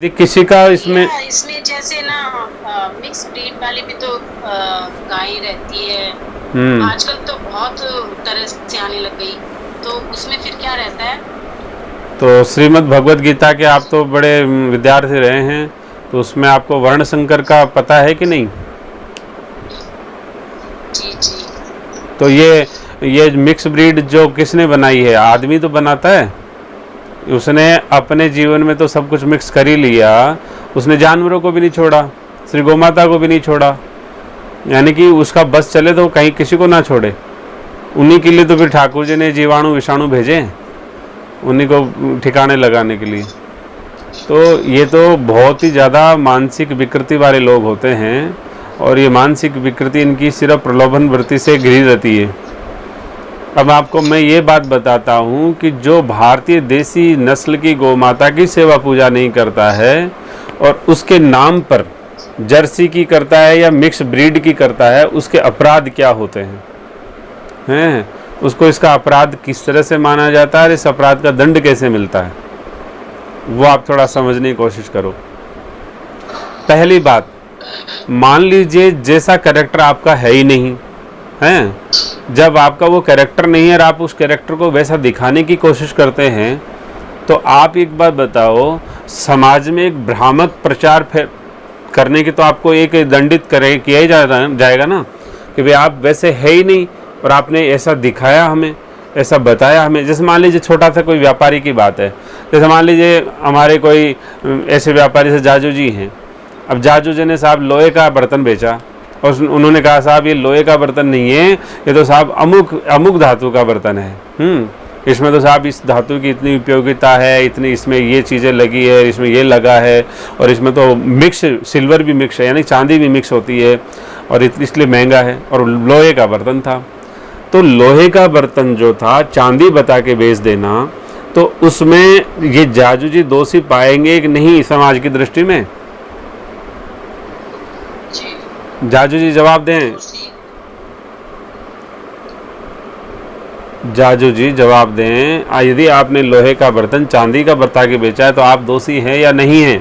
किसी का इसमें इसमें जैसे ना मिक्स ब्रीड वाली भी तो गाय रहती है। आजकल तो बहुत तरह से आने लग गई, तो उसमें फिर क्या रहता है? तो श्रीमद् भगवत गीता के आप तो बड़े विद्यार्थी रहे हैं, तो उसमें आपको वर्ण संकर का पता है कि नहीं? जी जी। तो ये मिक्स ब्रीड जो किसने बनाई है? आदमी तो बनाता है। उसने अपने जीवन में तो सब कुछ मिक्स कर ही लिया, उसने जानवरों को भी नहीं छोड़ा, श्री गोमाता को भी नहीं छोड़ा। यानी कि उसका बस चले तो कहीं किसी को ना छोड़े। उन्हीं के लिए तो फिर ठाकुर जी ने जीवाणु विषाणु भेजे, उन्हीं को ठिकाने लगाने के लिए। तो ये तो बहुत ही ज़्यादा मानसिक विकृति वाले लोग होते हैं, और ये मानसिक विकृति इनकी सिर्फ प्रलोभन वृत्ति से घिरी रहती है। अब आपको मैं ये बात बताता हूँ कि जो भारतीय देसी नस्ल की गौमाता की सेवा पूजा नहीं करता है और उसके नाम पर जर्सी की करता है या मिक्स ब्रीड की करता है, उसके अपराध क्या होते हैं उसको इसका अपराध किस तरह से माना जाता है और इस अपराध का दंड कैसे मिलता है, वो आप थोड़ा समझने की कोशिश करो। पहली बात, मान लीजिए जैसा कैरेक्टर आपका है ही नहीं है, जब आपका वो कैरेक्टर नहीं है और आप उस कैरेक्टर को वैसा दिखाने की कोशिश करते हैं, तो आप एक बात बताओ, समाज में एक भ्रामक प्रचार करने की तो आपको एक दंडित किया ही जाएगा ना, कि भाई आप वैसे है ही नहीं और आपने ऐसा दिखाया हमें, ऐसा बताया हमें। जैसे मान लीजिए छोटा सा कोई व्यापारी की बात है, जैसे मान लीजिए हमारे कोई ऐसे व्यापारी से जाजू जी हैं। अब जाजू जी ने साहब लोहे का बर्तन बेचा और उन्होंने कहा साहब ये लोहे का बर्तन नहीं है, ये तो साहब अमुक धातु का बर्तन है। इसमें तो साहब इस धातु की इतनी उपयोगिता है, इतनी इसमें ये चीज़ें लगी है, इसमें ये लगा है, और इसमें तो मिक्स सिल्वर भी मिक्स है, यानी चांदी भी मिक्स होती है, और इसलिए महंगा है। और लोहे का बर्तन था, तो लोहे का बर्तन जो था चांदी बता के बेच देना, तो उसमें ये जाजू जी दोषी पाएंगे कि नहीं समाज की दृष्टि में? जाजू जी जवाब दें, जाजू जी जवाब दें। यदि आपने लोहे का बर्तन चांदी का बता के बेचा है तो आप दोषी हैं या नहीं हैं?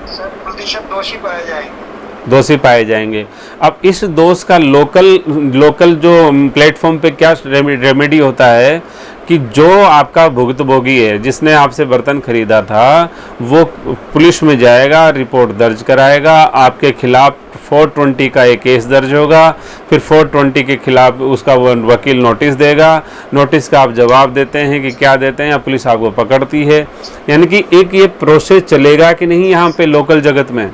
सर प्रतिशत दोषी पाए जाएंगे। दोषी पाए जाएंगे। अब इस दोष का लोकल जो प्लेटफॉर्म पे क्या रेमेडी होता है कि जो आपका भुगतभोगी है, जिसने आपसे बर्तन खरीदा था, वो पुलिस में जाएगा, रिपोर्ट दर्ज कराएगा, आपके खिलाफ 420 का एक केस दर्ज होगा, फिर 420 के खिलाफ उसका वो वकील नोटिस देगा, नोटिस का आप जवाब देते हैं कि क्या देते हैं, या पुलिस आपको पकड़ती है। यानी कि एक ये प्रोसेस चलेगा कि नहीं यहाँ पे लोकल जगत में?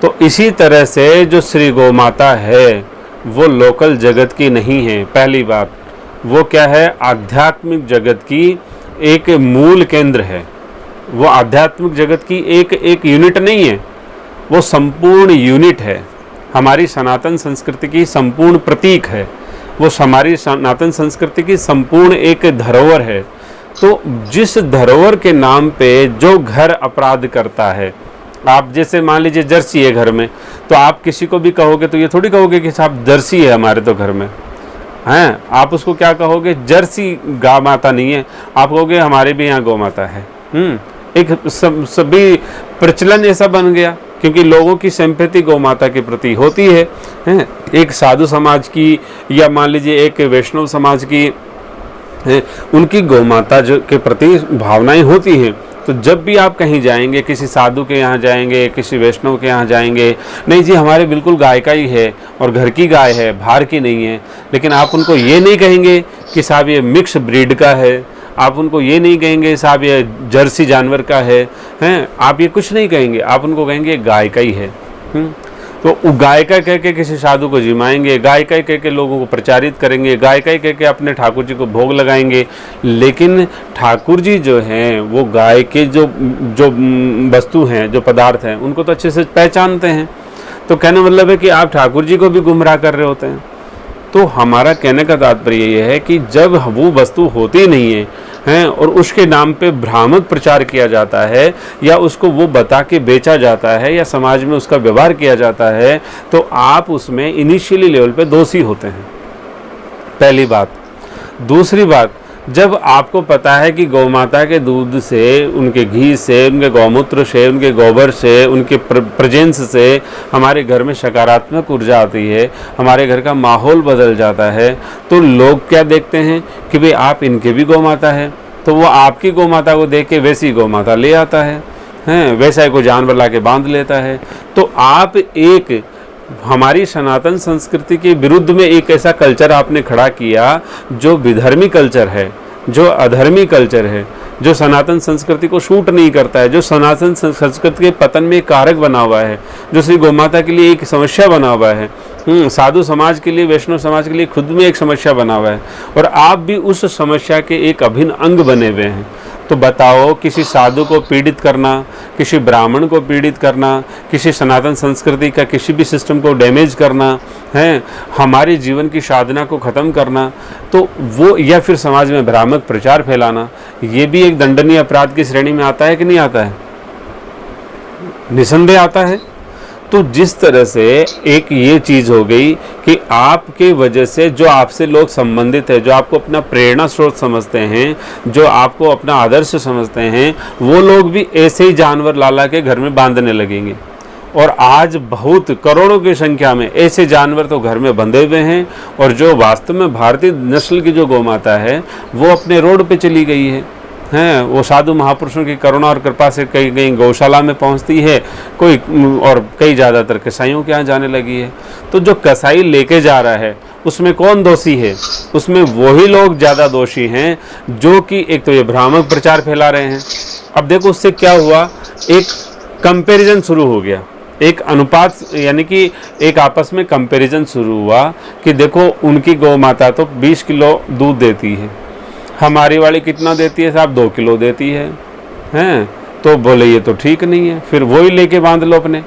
तो इसी तरह से जो श्री गोमाता है वो लोकल जगत की नहीं है। पहली बात, वो क्या है? आध्यात्मिक जगत की एक मूल केंद्र है। वो आध्यात्मिक जगत की एक यूनिट नहीं है, वो संपूर्ण यूनिट है। हमारी सनातन संस्कृति की संपूर्ण प्रतीक है, वो हमारी सनातन संस्कृति की संपूर्ण एक धरोहर है। तो जिस धरोहर के नाम पे जो घर अपराध करता है, आप जैसे मान लीजिए जर्सी है घर में, तो आप किसी को भी कहोगे तो ये थोड़ी कहोगे कि साहब जर्सी है हमारे तो घर में हैं, आप उसको क्या कहोगे? जर्सी गौ माता नहीं है, आप कहोगे हमारे भी यहाँ गौ माता है। एक सभी प्रचलन ऐसा बन गया, क्योंकि लोगों की सिंपैथी गौ माता के प्रति होती है। एक साधु समाज की या मान लीजिए एक वैष्णव समाज की उनकी गौ माता जो के प्रति भावनाएं होती हैं। तो जब भी आप कहीं जाएंगे, किसी साधु के यहाँ जाएंगे, किसी वैष्णव के यहाँ जाएंगे, नहीं जी हमारे बिल्कुल गाय का ही है और घर की गाय है, बाहर की नहीं है, लेकिन आप उनको ये नहीं कहेंगे कि साहब ये मिक्स ब्रीड का है, आप उनको ये नहीं कहेंगे साहब ये जर्सी जानवर का है, आप ये कुछ नहीं कहेंगे, आप उनको कहेंगे गाय का ही है। तो गाय का कह के किसी साधु को जिमाएंगे, गाय का कह के लोगों को प्रचारित करेंगे, गाय का कह के अपने ठाकुर जी को भोग लगाएंगे। लेकिन ठाकुर जी जो हैं वो गाय के जो वस्तु हैं, जो पदार्थ हैं, उनको तो अच्छे से पहचानते हैं। तो कहने मतलब है कि आप ठाकुर जी को भी गुमराह कर रहे होते हैं। तो हमारा कहने का तात्पर्य ये है कि जब वो वस्तु होती नहीं है और उसके नाम पे भ्रामक प्रचार किया जाता है, या उसको वो बता के बेचा जाता है, या समाज में उसका व्यवहार किया जाता है, तो आप उसमें इनिशियली लेवल पे दोषी होते हैं। पहली बात। दूसरी बात, जब आपको पता है कि गौ माता के दूध से, उनके घी से, उनके गौमूत्र से, उनके गोबर से, उनके प्रेजेंस से हमारे घर में सकारात्मक ऊर्जा आती है, हमारे घर का माहौल बदल जाता है, तो लोग क्या देखते हैं कि भाई आप इनके भी गौ माता है, तो वो आपकी गौ माता को देख के वैसी गौ माता ले आता है, वैसा ही कोई जानवर ला के बांध लेता है। तो आप एक हमारी सनातन संस्कृति के विरुद्ध में एक ऐसा कल्चर आपने खड़ा किया जो विधर्मी कल्चर है, जो अधर्मी कल्चर है, जो सनातन संस्कृति को शूट नहीं करता है, जो सनातन संस्कृति के पतन में कारक बना हुआ है, जो श्री गौ माता के लिए एक समस्या बना हुआ है, साधु समाज के लिए, वैष्णव समाज के लिए खुद में एक समस्या बना हुआ है, और आप भी उस समस्या के एक अभिन्न अंग बने हुए हैं। तो बताओ, किसी साधु को पीड़ित करना, किसी ब्राह्मण को पीड़ित करना, किसी सनातन संस्कृति का किसी भी सिस्टम को डैमेज करना है, हमारे जीवन की साधना को ख़त्म करना, तो वो, या फिर समाज में भ्रामक प्रचार फैलाना, ये भी एक दंडनीय अपराध की श्रेणी में आता है कि नहीं आता है? निसंदेह आता है। तो जिस तरह से एक ये चीज़ हो गई कि आपके वजह से जो आपसे लोग संबंधित है, जो आपको अपना प्रेरणा स्रोत समझते हैं, जो आपको अपना आदर्श समझते हैं, वो लोग भी ऐसे ही जानवर लाला के घर में बांधने लगेंगे। और आज बहुत करोड़ों की संख्या में ऐसे जानवर तो घर में बंधे हुए हैं, और जो वास्तव में भारतीय नस्ल की जो गौ माता है वो अपने रोड पे चली गई है, वो साधु महापुरुषों की करुणा और कृपा से कई कई गौशाला में पहुंचती है, कोई और कई ज़्यादातर कसाईयों के यहाँ जाने लगी है। तो जो कसाई लेके जा रहा है उसमें कौन दोषी है? उसमें वही लोग ज़्यादा दोषी हैं जो कि एक तो ये भ्रामक प्रचार फैला रहे हैं। अब देखो उससे क्या हुआ, एक कंपैरिजन शुरू हो गया, एक अनुपात, यानी कि एक आपस में कंपैरिजन शुरू हुआ कि देखो उनकी गौ माता तो 20 किलो दूध देती है, हमारी वाली कितना देती है साहब? 2 किलो देती है, तो बोले ये तो ठीक नहीं है, फिर वही लेके बांध लो अपने,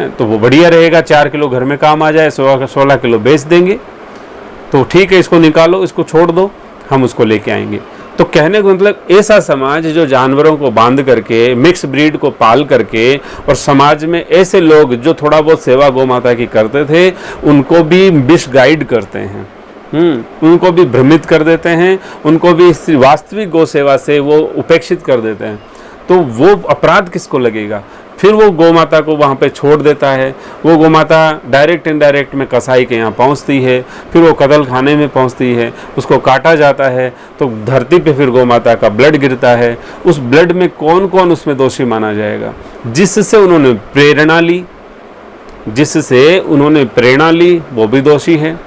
तो वो बढ़िया रहेगा, 4 किलो घर में काम आ जाए, 16 किलो बेच देंगे, तो ठीक है, इसको निकालो, इसको छोड़ दो, हम उसको लेके आएंगे। तो कहने को मतलब ऐसा समाज जो जानवरों को बांध करके, मिक्स ब्रीड को पाल करके, और समाज में ऐसे लोग जो थोड़ा बहुत सेवा गौ माता की करते थे उनको भी मिसगाइड करते हैं, उनको भी भ्रमित कर देते हैं, उनको भी वास्तविक गौ सेवा से वो उपेक्षित कर देते हैं। तो वो अपराध किसको लगेगा? फिर वो गौ माता को वहाँ पे छोड़ देता है, वो गौ माता डायरेक्ट इनडायरेक्ट में कसाई के यहाँ पहुँचती है, फिर वो कत्ल खाने में पहुँचती है, उसको काटा जाता है, तो धरती पे फिर गौ माता का ब्लड गिरता है। उस ब्लड में कौन कौन उसमें दोषी माना जाएगा? जिससे उन्होंने प्रेरणा ली, जिससे उन्होंने प्रेरणा ली वो भी दोषी है,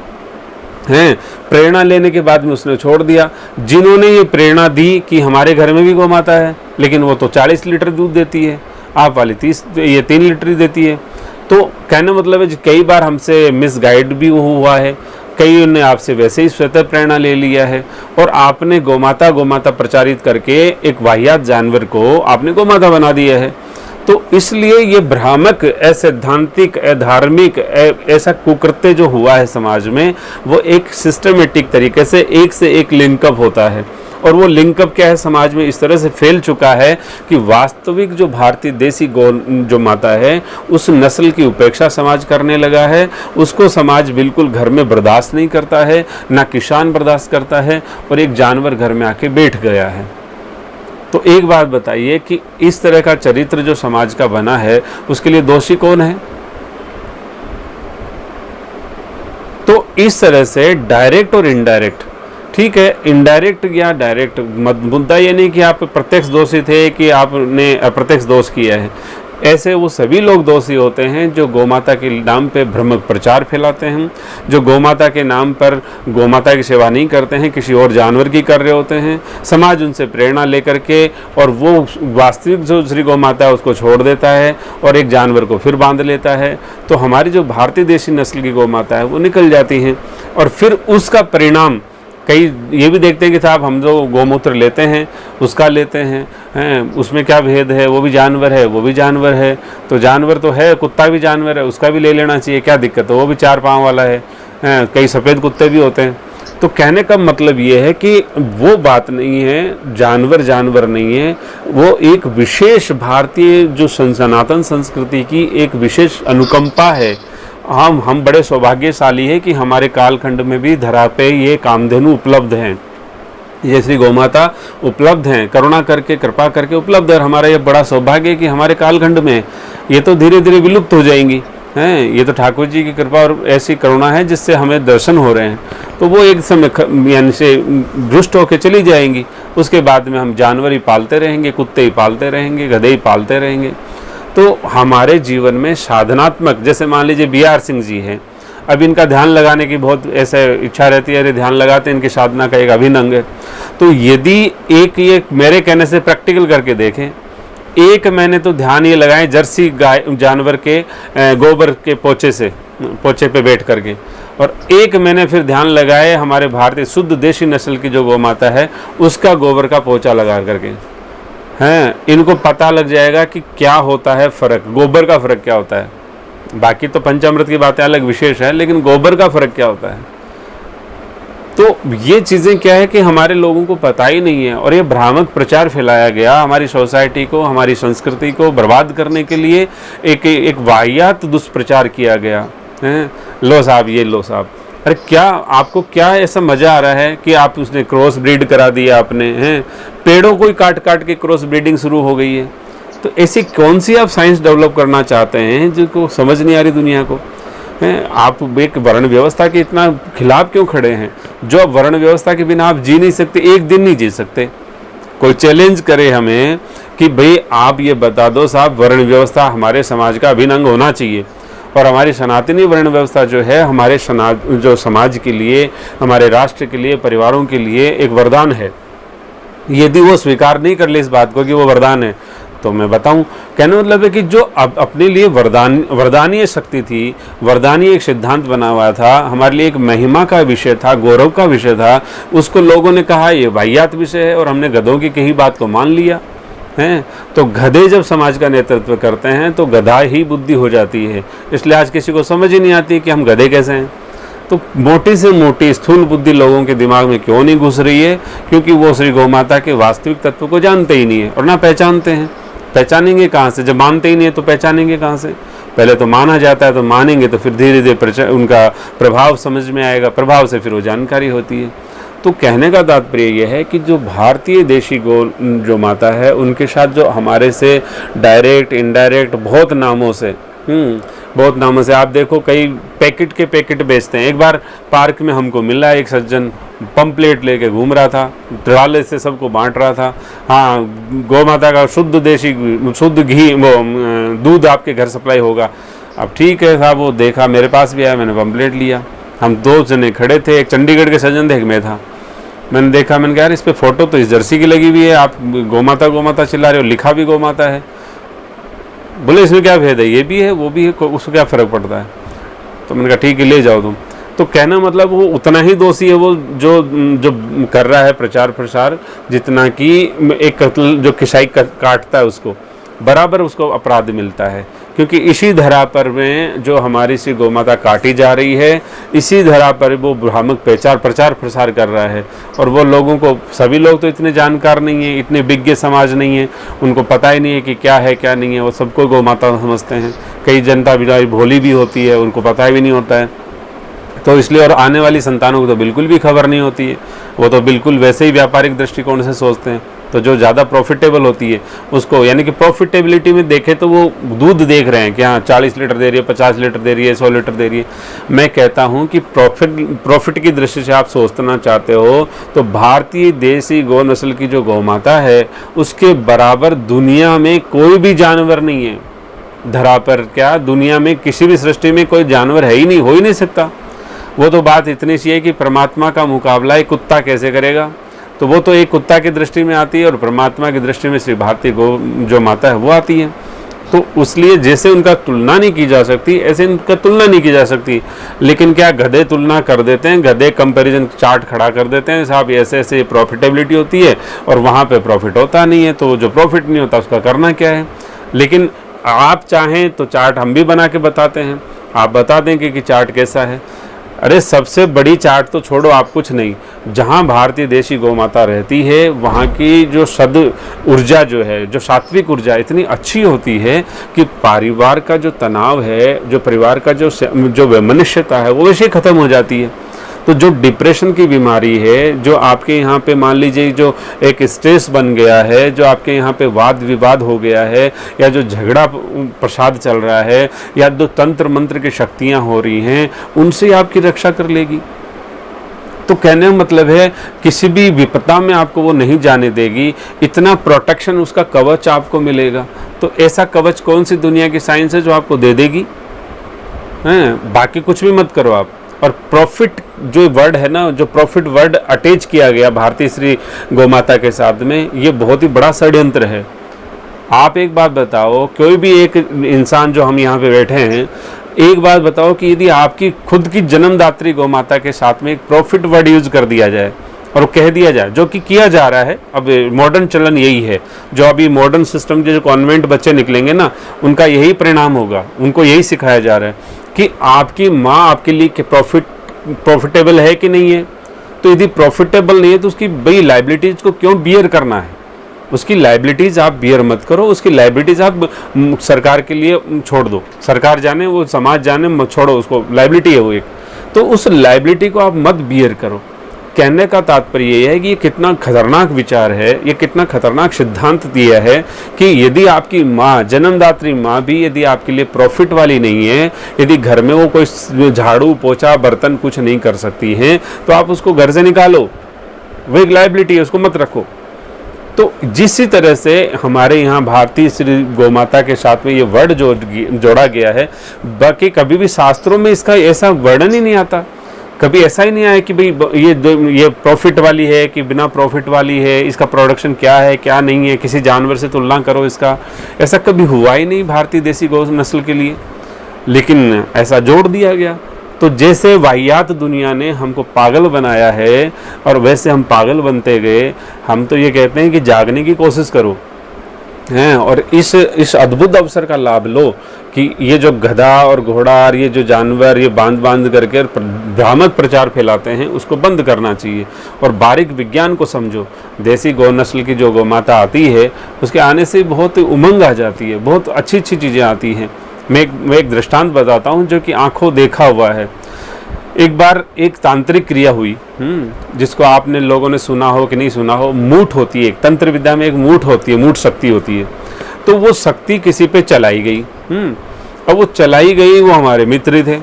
प्रेरणा लेने के बाद में उसने छोड़ दिया। जिन्होंने ये प्रेरणा दी कि हमारे घर में भी गौ माता है, लेकिन वो तो 40 लीटर दूध देती है, आप वाली 3 लीटर ही देती है। तो कहने मतलब है कई बार हमसे मिसगाइड भी हुआ है, कई ने आपसे वैसे ही स्वतः प्रेरणा ले लिया है, और आपने गौ माता प्रचारित करके एक वाहियात जानवर को आपने गौ माता बना दिया है। तो इसलिए ये भ्रामक, असैद्धांतिक, अधार्मिक ऐसा कुकृत्य जो हुआ है समाज में, वो एक सिस्टमेटिक तरीके से एक लिंकअप होता है। और वो लिंकअप क्या है, समाज में इस तरह से फैल चुका है कि वास्तविक जो भारतीय देसी गौ जो माता है उस नस्ल की उपेक्षा समाज करने लगा है। उसको समाज बिल्कुल घर में बर्दाश्त नहीं करता है, ना किसान बर्दाश्त करता है, और एक जानवर घर में आके बैठ गया है। तो एक बात बताइए कि इस तरह का चरित्र जो समाज का बना है उसके लिए दोषी कौन है? तो इस तरह से डायरेक्ट और इनडायरेक्ट, ठीक है, इनडायरेक्ट या डायरेक्ट, मुद्दा ये नहीं कि आप प्रत्यक्ष दोषी थे कि आपने अप्रत्यक्ष दोष किया है। ऐसे वो सभी लोग दोषी होते हैं जो गौमाता के नाम पे भ्रमक प्रचार फैलाते हैं, जो गौमाता के नाम पर गौमाता की सेवा नहीं करते हैं, किसी और जानवर की कर रहे होते हैं। समाज उनसे प्रेरणा लेकर के, और वो वास्तविक जो श्री गौमाता है उसको छोड़ देता है और एक जानवर को फिर बांध लेता है। तो हमारी जो भारतीय देशी नस्ल की गौमाता है वो निकल जाती हैं, और फिर उसका परिणाम कई ये भी देखते हैं कि साहब हम जो गौमूत्र लेते हैं उसका लेते हैं, उसमें क्या भेद है, वो भी जानवर है, वो भी जानवर है, तो जानवर तो है, कुत्ता भी जानवर है, उसका भी ले लेना चाहिए, क्या दिक्कत है, वो भी 4 पाँव वाला है, कई सफ़ेद कुत्ते भी होते हैं। तो कहने का मतलब ये है कि वो बात नहीं है, जानवर जानवर नहीं है, वो एक विशेष भारतीय जो सनातन संस्कृति की एक विशेष अनुकंपा है। हम बड़े सौभाग्यशाली है कि हमारे कालखंड में भी धरा पे ये कामधेनु उपलब्ध हैं, ये श्री गौमाता उपलब्ध हैं, करुणा करके कृपा करके उपलब्ध है। और हमारा ये बड़ा सौभाग्य है कि हमारे कालखंड में ये तो धीरे धीरे विलुप्त हो जाएंगी हैं। ये तो ठाकुर जी की कृपा और ऐसी करुणा है जिससे हमें दर्शन हो रहे हैं। तो वो एक समय यानी से दुष्ट होकर चली जाएंगी। उसके बाद में हम जानवर ही पालते रहेंगे, कुत्ते ही पालते रहेंगे, गधे ही पालते रहेंगे। तो हमारे जीवन में साधनात्मक, जैसे मान लीजिए BR सिंह जी हैं, अब इनका ध्यान लगाने की बहुत ऐसे इच्छा रहती है, अरे ध्यान लगाते हैं, इनकी साधना का एक अभिन्न अंग है। तो यदि एक ये मेरे कहने से प्रैक्टिकल करके देखें, 1 महीने तो ध्यान ये लगाएं जर्सी गाय जानवर के गोबर के पोचे पे बैठ करके, और 1 महीने फिर ध्यान लगाए हमारे भारतीय शुद्ध देशी नस्ल की जो गौ माता है उसका गोबर का पोछा लगा करके हैं। इनको पता लग जाएगा कि क्या होता है फ़र्क, गोबर का फ़र्क क्या होता है। बाकी तो पंचामृत की बातें अलग विशेष है, लेकिन गोबर का फ़र्क क्या होता है। तो ये चीज़ें क्या है कि हमारे लोगों को पता ही नहीं है, और ये भ्रामक प्रचार फैलाया गया हमारी सोसाइटी को, हमारी संस्कृति को बर्बाद करने के लिए। एक वाहियात दुष्प्रचार किया गया है। लो साहब, ये लो साहब, अरे क्या आपको क्या ऐसा मज़ा आ रहा है कि आप उसने क्रॉस ब्रीड करा दिया आपने हैं। पेड़ों को ही काट काट के क्रॉस ब्रीडिंग शुरू हो गई है। तो ऐसी कौन सी आप साइंस डेवलप करना चाहते हैं जिनको समझ नहीं आ रही दुनिया को हैं। आप एक वर्ण व्यवस्था के इतना खिलाफ क्यों खड़े हैं? जो अब वर्ण व्यवस्था के बिना आप जी नहीं सकते, एक दिन नहीं जी सकते। कोई चैलेंज करे हमें कि भाई आप ये बता दो साहब, वर्ण व्यवस्था हमारे समाज का अभिन्न अंग होना चाहिए, और हमारी सनातनी वर्ण व्यवस्था जो है हमारे जो समाज के लिए, हमारे राष्ट्र के लिए, परिवारों के लिए एक वरदान है। यदि वो स्वीकार नहीं कर ले इस बात को कि वो वरदान है, तो मैं बताऊं, कहने मतलब है कि जो अपने लिए वरदानीय शक्ति थी, वरदानीय एक सिद्धांत बना हुआ था, हमारे लिए एक महिमा का विषय था, गौरव का विषय था, उसको लोगों ने कहा ये वाहियात विषय है, और हमने गधों की कही बात को मान लिया हैं। तो गधे जब समाज का नेतृत्व करते हैं तो गधा ही बुद्धि हो जाती है। इसलिए आज किसी को समझ ही नहीं आती कि हम गधे कैसे हैं। तो मोटी से मोटी स्थूल बुद्धि लोगों के दिमाग में क्यों नहीं घुस रही है? क्योंकि वो श्री गौ माता के वास्तविक तत्व को जानते ही नहीं है, और ना पहचानते हैं। पहचानेंगे कहाँ से? जब मानते ही नहीं है तो पहचानेंगे कहाँ से? पहले तो माना जाता है, तो मानेंगे तो फिर धीरे धीरे उनका प्रभाव समझ में आएगा, प्रभाव से फिर वो जानकारी होती है। तो कहने का तात्पर्य यह है कि जो भारतीय देशी गौ जो माता है, उनके साथ जो हमारे से डायरेक्ट इनडायरेक्ट बहुत नामों से आप देखो, कई पैकेट के पैकेट बेचते हैं। एक बार पार्क में हमको मिला एक सज्जन, पंपलेट लेके घूम रहा था, ट्राले से सबको बांट रहा था। हाँ, गौ माता का शुद्ध देशी शुद्ध घी वो दूध आपके घर सप्लाई होगा। अब ठीक है साहब, वो देखा, मेरे पास भी आया, मैंने पंपलेट लिया। हम 2 जने खड़े थे, एक चंडीगढ़ के सज्जन थे, एक मैं था। मैंने देखा, मैंने कहा यार इस पे फोटो तो इस जर्सी की लगी हुई है, आप गौ माता चिल्ला रहे हो, लिखा भी गौ माता है। बोले इसमें क्या भेद है? ये भी है वो भी है, उसको क्या फ़र्क पड़ता है? तो मैंने कहा ठीक है, ले जाओ तुम। तो कहना मतलब वो उतना ही दोषी है वो जो कर रहा है प्रचार प्रसार, जितना कि एक कत्ल जो किसाई काटता है उसको बराबर उसको अपराध मिलता है। क्योंकि इसी धरा पर में जो हमारी सी गौ माता काटी जा रही है, इसी धरा पर वो भ्रामक प्रचार प्रसार कर रहा है। और वो लोगों को, सभी लोग तो इतने जानकार नहीं है, इतने विज्ञ समाज नहीं है, उनको पता ही नहीं है कि क्या है क्या नहीं है। वो सबको गौ माता समझते हैं। कई जनता बिचारी भोली भी होती है, उनको पता भी नहीं होता है। तो इसलिए, और आने वाली संतानों को तो बिल्कुल भी खबर नहीं होती है। वो तो बिल्कुल वैसे ही व्यापारिक दृष्टिकोण से सोचते हैं। तो जो ज़्यादा प्रॉफिटेबल होती है उसको, यानी कि प्रॉफिटेबिलिटी में देखें तो वो दूध देख रहे हैं कि हाँ 40 लीटर दे रही है, 50 लीटर दे रही है, 100 लीटर दे रही है। मैं कहता हूँ कि प्रॉफिट की दृष्टि से आप सोचना चाहते हो तो भारतीय देसी गौ नस्ल की जो गौ माता है उसके बराबर दुनिया में कोई भी जानवर नहीं है। धरा पर क्या, दुनिया में किसी भी सृष्टि में कोई जानवर है ही नहीं, हो ही नहीं सकता। वो तो बात इतनी सी है कि परमात्मा का मुकाबला एक कुत्ता कैसे करेगा। तो वो तो एक कुत्ता की दृष्टि में आती है, और परमात्मा की दृष्टि में श्री भारतीय गौ जो माता है वो आती है। तो उसलिए जैसे उनका तुलना नहीं की जा सकती, ऐसे उनका तुलना नहीं की जा सकती। लेकिन क्या गधे तुलना कर देते हैं, गधे कंपैरिजन चार्ट खड़ा कर देते हैं, साहब ऐसे ऐसे प्रॉफिटेबिलिटी होती है और वहाँ पे प्रॉफिट होता नहीं है। तो जो प्रॉफिट नहीं होता उसका करना क्या है। लेकिन आप चाहें तो चार्ट हम भी बना के बताते हैं, आप बता दें कि चार्ट कैसा है। अरे सबसे बड़ी चार्ट तो छोड़ो, आप कुछ नहीं, जहाँ भारतीय देशी गौ माता रहती है वहाँ की जो सद ऊर्जा जो है, जो सात्विक ऊर्जा इतनी अच्छी होती है कि परिवार का जो तनाव है, जो परिवार का जो वैमनस्यता है वो वैसे ख़त्म हो जाती है। तो जो डिप्रेशन की बीमारी है, जो आपके यहाँ पे मान लीजिए जो एक स्ट्रेस बन गया है, जो आपके यहाँ पे वाद विवाद हो गया है, या जो झगड़ा प्रसाद चल रहा है, या जो तंत्र मंत्र की शक्तियाँ हो रही हैं, उनसे आपकी रक्षा कर लेगी। तो कहने का मतलब है किसी भी विपदा में आपको वो नहीं जाने देगी, इतना प्रोटेक्शन उसका कवच आपको मिलेगा। तो ऐसा कवच कौन सी दुनिया की साइंस है जो आपको दे देगी? हैं, बाकी कुछ भी मत करो आप। और प्रॉफिट जो वर्ड है ना, जो प्रॉफिट वर्ड अटैच किया गया भारतीय श्री गोमाता के साथ में, ये बहुत ही बड़ा षड्यंत्र है। आप एक बात बताओ, कोई भी एक इंसान जो हम यहाँ पे बैठे हैं, एक बात बताओ कि यदि आपकी खुद की जन्मदात्री गोमाता के साथ में एक प्रॉफिट वर्ड यूज कर दिया जाए और कह दिया जाए, जो कि किया जा रहा है, अब मॉडर्न चलन यही है, जो अभी मॉडर्न सिस्टम के जो कॉन्वेंट बच्चे निकलेंगे ना, उनका यही परिणाम होगा, उनको यही सिखाया जा रहा है कि आपकी माँ आपके लिए प्रॉफिटेबल है कि नहीं है। तो यदि प्रॉफिटेबल नहीं है तो उसकी भाई लाइबिलिटीज को क्यों बियर करना है? उसकी लाइबिलिटीज आप बियर मत करो, उसकी लाइबिलिटीज आप सरकार के लिए छोड़ दो, सरकार जाने, वो समाज जाने, मत छोड़ो, उसको लाइबिलिटी है वो एक, तो उस लाइबिलिटी को आप मत बियर करो। कहने का तात्पर्य ये है कि ये कितना खतरनाक विचार है, ये कितना खतरनाक सिद्धांत दिया है कि यदि आपकी माँ, जन्मदात्री माँ भी यदि आपके लिए प्रॉफिट वाली नहीं है, यदि घर में वो कोई झाड़ू पोछा बर्तन कुछ नहीं कर सकती हैं, तो आप उसको घर से निकालो, वो एक लाइबिलिटी है, उसको मत रखो। तो जिस तरह से हमारे यहाँ भारतीय श्री गोमाता के साथ में ये वर्ड जोड़ा गया है, बाकी कभी भी शास्त्रों में इसका ऐसा वर्णन ही नहीं आता। कभी ऐसा ही नहीं आया कि भाई ये प्रॉफिट वाली है कि बिना प्रॉफिट वाली है, इसका प्रोडक्शन क्या है क्या नहीं है, किसी जानवर से तुलना करो इसका, ऐसा कभी हुआ ही नहीं भारतीय देसी गौ नस्ल के लिए। लेकिन ऐसा जोड़ दिया गया। तो जैसे वाहियात दुनिया ने हमको पागल बनाया है और वैसे हम पागल बनते गए। हम तो ये कहते हैं कि जागने की कोशिश करो हैं, और इस अद्भुत अवसर का लाभ लो कि ये जो गधा और घोड़ा और ये जो जानवर ये बांध करके भ्रामक प्रचार फैलाते हैं, उसको बंद करना चाहिए और बारीक विज्ञान को समझो। देसी गौ नस्ल की जो गौ माता आती है, उसके आने से बहुत उमंग आ जाती है, बहुत अच्छी अच्छी चीज़ें आती हैं। मैं एक दृष्टांत बताता हूँ जो कि आंखों देखा हुआ है। एक बार एक तांत्रिक क्रिया हुई, जिसको आपने लोगों ने सुना हो कि नहीं सुना हो, मूठ होती है, एक तंत्र विद्या में एक मूठ होती है, मूठ शक्ति होती है। तो वो शक्ति किसी पे चलाई गई, अब वो चलाई गई, वो हमारे मित्र थे,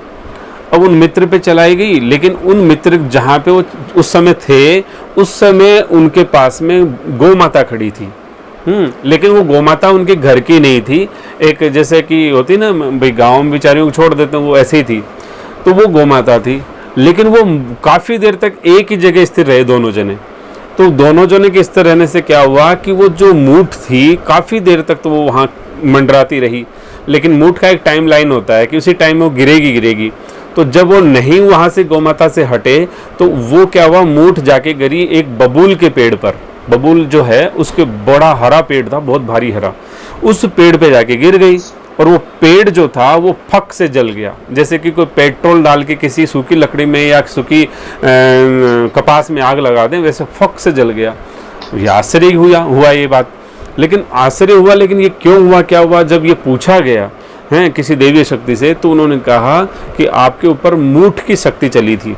अब उन मित्र पे चलाई गई, लेकिन उन मित्र जहाँ पे वो उस समय थे, उस समय उनके पास में गौ माता खड़ी थी। लेकिन वो गौ माता उनके घर की नहीं थी, एक जैसे कि होती ना भाई गाँव में बेचारियों को छोड़ देते हैं, वो ऐसे ही थी। तो वो गौ माता थी, लेकिन वो काफ़ी देर तक एक ही जगह स्थिर रहे दोनों जने। तो दोनों जने के स्थिर रहने से क्या हुआ कि वो जो मूठ थी काफ़ी देर तक तो वो वहाँ मंडराती रही, लेकिन मूठ का एक टाइम लाइन होता है कि उसी टाइम में वो गिरेगी। तो जब वो नहीं वहाँ से गौ माता से हटे, तो वो क्या हुआ, मूठ जाके गिरी एक बबूल के पेड़ पर। बबूल जो है उसके बड़ा हरा पेड़ था, बहुत भारी हरा, उस पेड़ पे जाके गिर गई और वो पेड़ जो था वो फक से जल गया, जैसे कि कोई पेट्रोल डाल के किसी सूखी लकड़ी में या सूखी कपास में आग लगा दें, वैसे फक से जल गया। ये आश्चर्य हुआ ये बात, लेकिन आश्चर्य हुआ, लेकिन ये क्यों हुआ, क्या हुआ? जब ये पूछा गया है किसी देवी शक्ति से, तो उन्होंने कहा कि आपके ऊपर मूठ की शक्ति चली थी,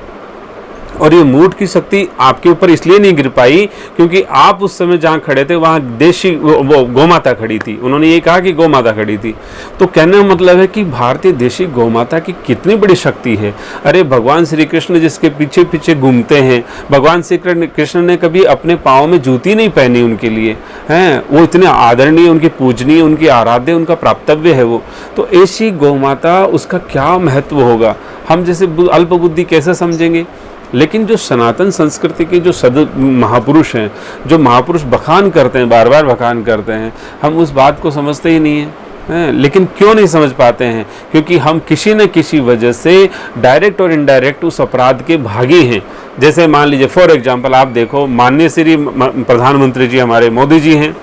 और ये मूठ की शक्ति आपके ऊपर इसलिए नहीं गिर पाई क्योंकि आप उस समय जहाँ खड़े थे वहाँ देशी वो गौ माता खड़ी थी। उन्होंने ये कहा कि गौ माता खड़ी थी। तो कहने का मतलब है कि भारतीय देशी गौ माता की कितनी बड़ी शक्ति है। अरे भगवान श्री कृष्ण जिसके पीछे पीछे घूमते हैं, भगवान श्री कृष्ण ने कभी अपने पाँव में जूती नहीं पहनी उनके लिए, हैं, वो इतने आदरणीय, उनकी पूजनीय, उनकी आराध्य, उनका प्राप्तव्य है वो। तो ऐसी गौ माता, उसका क्या महत्व होगा, हम जैसे अल्प बुद्धि कैसे समझेंगे? लेकिन जो सनातन संस्कृति के जो महापुरुष हैं, जो महापुरुष बखान करते हैं, बार बार बखान करते हैं, हम उस बात को समझते ही नहीं हैं। लेकिन क्यों नहीं समझ पाते हैं? क्योंकि हम किसी न किसी वजह से डायरेक्ट और इनडायरेक्ट उस अपराध के भागी हैं। जैसे मान लीजिए फॉर एग्जांपल आप देखो, माननीय श्री प्रधानमंत्री जी हमारे मोदी जी हैं,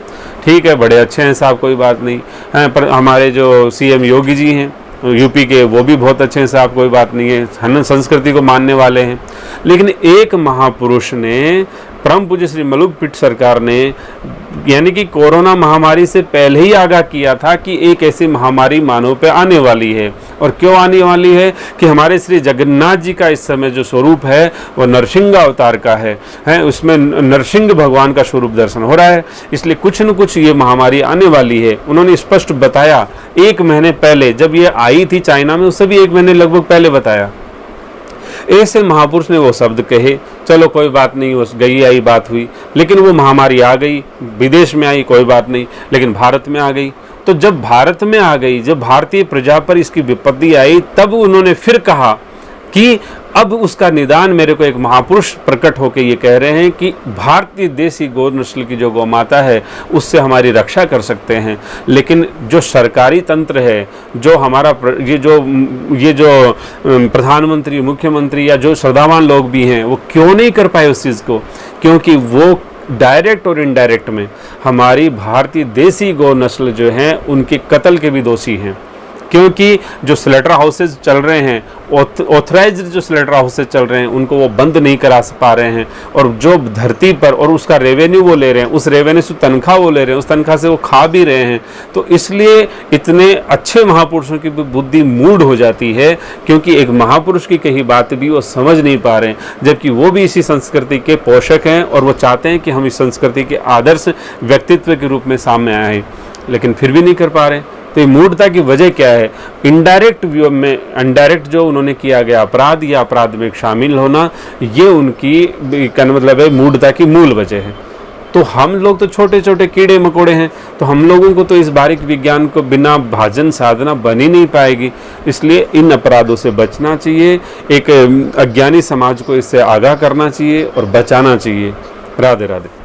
ठीक है, बड़े अच्छे हैं साहब, कोई बात नहीं है। पर हमारे जो सीएम योगी जी हैं यूपी के, वो भी बहुत अच्छे हैं साहब, कोई बात नहीं है, हनन संस्कृति को मानने वाले हैं। लेकिन एक महापुरुष ने, परम पूज्य श्री मलुक पीठ सरकार ने यानी कि कोरोना महामारी से पहले ही आगाह किया था कि एक ऐसी महामारी मानव पे आने वाली है। और क्यों आने वाली है कि हमारे श्री जगन्नाथ जी का इस समय जो स्वरूप है वो नरसिंह अवतार का है, उसमें नरसिंह भगवान का स्वरूप दर्शन हो रहा है, इसलिए कुछ न कुछ ये महामारी आने वाली है। उन्होंने स्पष्ट बताया 1 महीने पहले, जब ये आई थी चाइना में, उससे भी 1 महीने लगभग पहले बताया। ऐसे महापुरुष ने वो शब्द कहे, चलो कोई बात नहीं, उस गई आई बात हुई, लेकिन वो महामारी आ गई, विदेश में आई कोई बात नहीं, लेकिन भारत में आ गई। तो जब भारत में आ गई, जब भारतीय प्रजा पर इसकी विपत्ति आई, तब उन्होंने फिर कहा कि अब उसका निदान मेरे को एक महापुरुष प्रकट होकर ये कह रहे हैं कि भारतीय देसी गौ नस्ल की जो गौ माता है उससे हमारी रक्षा कर सकते हैं। लेकिन जो सरकारी तंत्र है, जो हमारा ये जो प्रधानमंत्री, मुख्यमंत्री या जो श्रद्धावान लोग भी हैं, वो क्यों नहीं कर पाए उस चीज़ को? क्योंकि वो डायरेक्ट और इनडायरेक्ट में हमारी भारतीय देसी गौ नस्ल जो हैं उनके कत्ल के भी दोषी हैं। क्योंकि जो स्लेटर हाउसेज चल रहे हैं, ऑथराइज्ड जो स्लेटर हाउसेज चल रहे हैं, उनको वो बंद नहीं करा पा रहे हैं, और जो धरती पर और उसका रेवेन्यू वो ले रहे हैं, उस रेवेन्यू से तनख्वाह वो ले रहे हैं, उस तनख्वाह से वो खा भी रहे हैं। तो इसलिए इतने अच्छे महापुरुषों की भी बुद्धि मूढ़ हो जाती है, क्योंकि एक महापुरुष की कही बात भी वो समझ नहीं पा रहे हैं, जबकि वो भी इसी संस्कृति के पोषक हैं और वो चाहते हैं कि हम इस संस्कृति के आदर्श व्यक्तित्व के रूप में सामने आए, लेकिन फिर भी नहीं कर पा रहे। तो ये मूढ़ता की वजह क्या है? इनडायरेक्ट व्यू में, इनडायरेक्ट जो उन्होंने किया गया अपराध या अपराध में शामिल होना, ये उनकी कहने मतलब है मूढ़ता की मूल वजह है। तो हम लोग तो छोटे छोटे कीड़े मकोड़े हैं, तो हम लोगों को तो इस बारीक विज्ञान को बिना भाजन साधना बन ही नहीं पाएगी। इसलिए इन अपराधों से बचना चाहिए, एक अज्ञानी समाज को इससे आगाह करना चाहिए और बचाना चाहिए। राधे राधे।